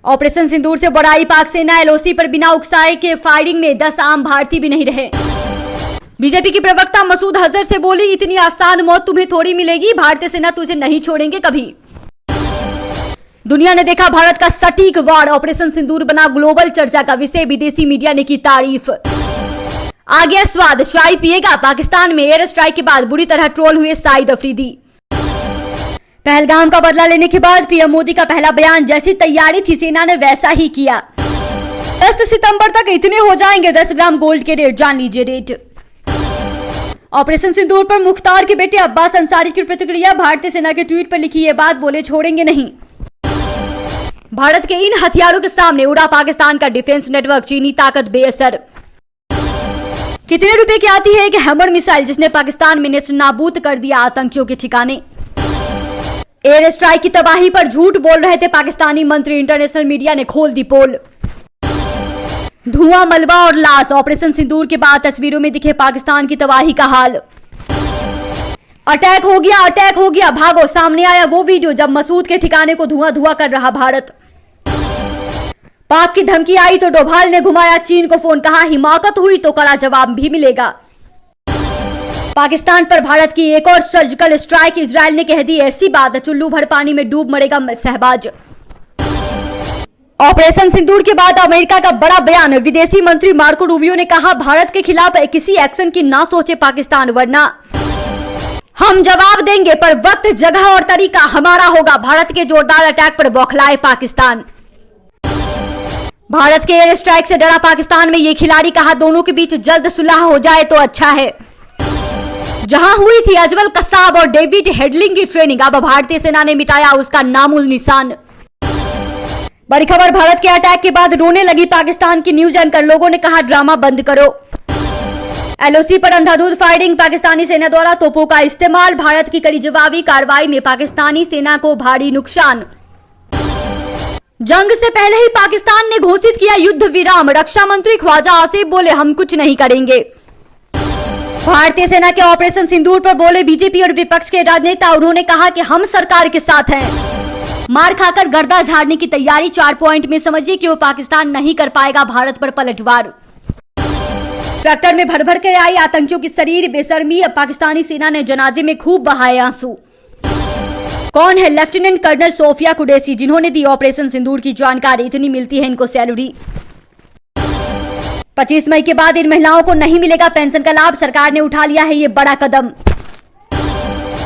Operation सिंदूर से बड़ाई पाक सेना। एलओसी पर बिना उकसाए के फायरिंग में 10 आम भारतीय भी नहीं रहे। बीजेपी की प्रवक्ता मसूद अजहर से बोली, इतनी आसान मौत तुम्हें थोड़ी मिलेगी, भारतीय सेना तुझे नहीं छोड़ेंगे कभी। दुनिया ने देखा भारत का सटीक वार, ऑपरेशन सिंदूर बना ग्लोबल चर्चा का विषय। विदेशी मीडिया ने की तारीफ। आ गया स्वाद, चाय पिएगा। पाकिस्तान में एयर स्ट्राइक के बाद बुरी तरह ट्रोल हुए शाहिद अफरीदी। पहलगाम का बदला लेने के बाद पीएम मोदी का पहला बयान, जैसी तैयारी थी सेना ने वैसा ही किया। 10 सितंबर तक इतने हो जाएंगे 10 ग्राम गोल्ड के रेट, जान लीजिए रेट। ऑपरेशन सिंदूर पर मुख्तार के बेटे अब्बास अंसारी की प्रतिक्रिया, भारतीय सेना के ट्वीट पर लिखी ये बात, बोले छोड़ेंगे नहीं। भारत के इन हथियारों के सामने उड़ा पाकिस्तान का डिफेंस नेटवर्क, चीनी ताकत बेअसर। कितने रुपए की आती है एक हैमर मिसाइल, जिसने पाकिस्तान में नेस्त नाबूद कर दिया आतंकियों के ठिकाने। एयर स्ट्राइक की तबाही पर झूठ बोल रहे थे पाकिस्तानी मंत्री, इंटरनेशनल मीडिया ने खोल दी पोल। धुआं, मलबा और लाश, ऑपरेशन सिंदूर के बाद तस्वीरों में दिखे पाकिस्तान की तबाही का हाल। अटैक हो गया, भागो। सामने आया वो वीडियो जब मसूद के ठिकाने को धुआं धुआं कर रहा भारत। पाक की धमकी आई तो डोभाल ने घुमाया चीन को फोन, कहा हिमाकत हुई तो कड़ा जवाब भी मिलेगा। पाकिस्तान पर भारत की एक और सर्जिकल स्ट्राइक, इजराइल ने कह दी ऐसी बात, चुल्लू भर पानी में डूब मरेगा शहबाज। ऑपरेशन सिंदूर के बाद अमेरिका का बड़ा बयान, विदेशी मंत्री मार्को रूबियो ने कहा भारत के खिलाफ किसी एक्शन की ना सोचे पाकिस्तान, वरना हम जवाब देंगे, पर वक्त, जगह और तरीका हमारा होगा। भारत के जोरदार अटैक पर बौखलाए पाकिस्तान। भारत के एयर स्ट्राइक से डरा पाकिस्तान में ये खिलाड़ी, कहा दोनों के बीच जल्द सुलह हो जाए तो अच्छा है। जहां हुई थी अजमल कसाब और डेविड हेडलिंग की ट्रेनिंग, अब भारतीय सेना ने मिटाया उसका नामो निशान। बड़ी खबर, भारत के अटैक के बाद रोने लगी पाकिस्तान की न्यूज एंकर, लोगों ने कहा ड्रामा बंद करो। एलओसी पर अंधाधुंध फायरिंग, पाकिस्तानी सेना द्वारा तोपों का इस्तेमाल, भारत की कड़ी जवाबी कार्रवाई में पाकिस्तानी सेना को भारी नुकसान। जंग से पहले ही पाकिस्तान ने घोषित किया युद्ध विराम, रक्षा मंत्री ख्वाजा आसिफ बोले हम कुछ नहीं करेंगे। भारतीय सेना के ऑपरेशन सिंदूर पर बोले बीजेपी और विपक्ष के राजनेता, उन्होंने कहा कि हम सरकार के साथ हैं। मार खाकर गर्दा झाड़ने की तैयारी, 4 पॉइंट में समझिए क्यों पाकिस्तान नहीं कर पाएगा भारत पर पलटवार। ट्रैक्टर में भर भर कर आई आतंकियों की शरीर, बेशर्मी, अब पाकिस्तानी सेना ने जनाजे में खूब बहाए आंसू। कौन है लेफ्टिनेंट कर्नल सोफिया कुरैशी, जिन्होंने दी ऑपरेशन सिंदूर की जानकारी, इतनी मिलती है इनको सैलरी। 25 मई के बाद इन महिलाओं को नहीं मिलेगा पेंशन का लाभ, सरकार ने उठा लिया है ये बड़ा कदम।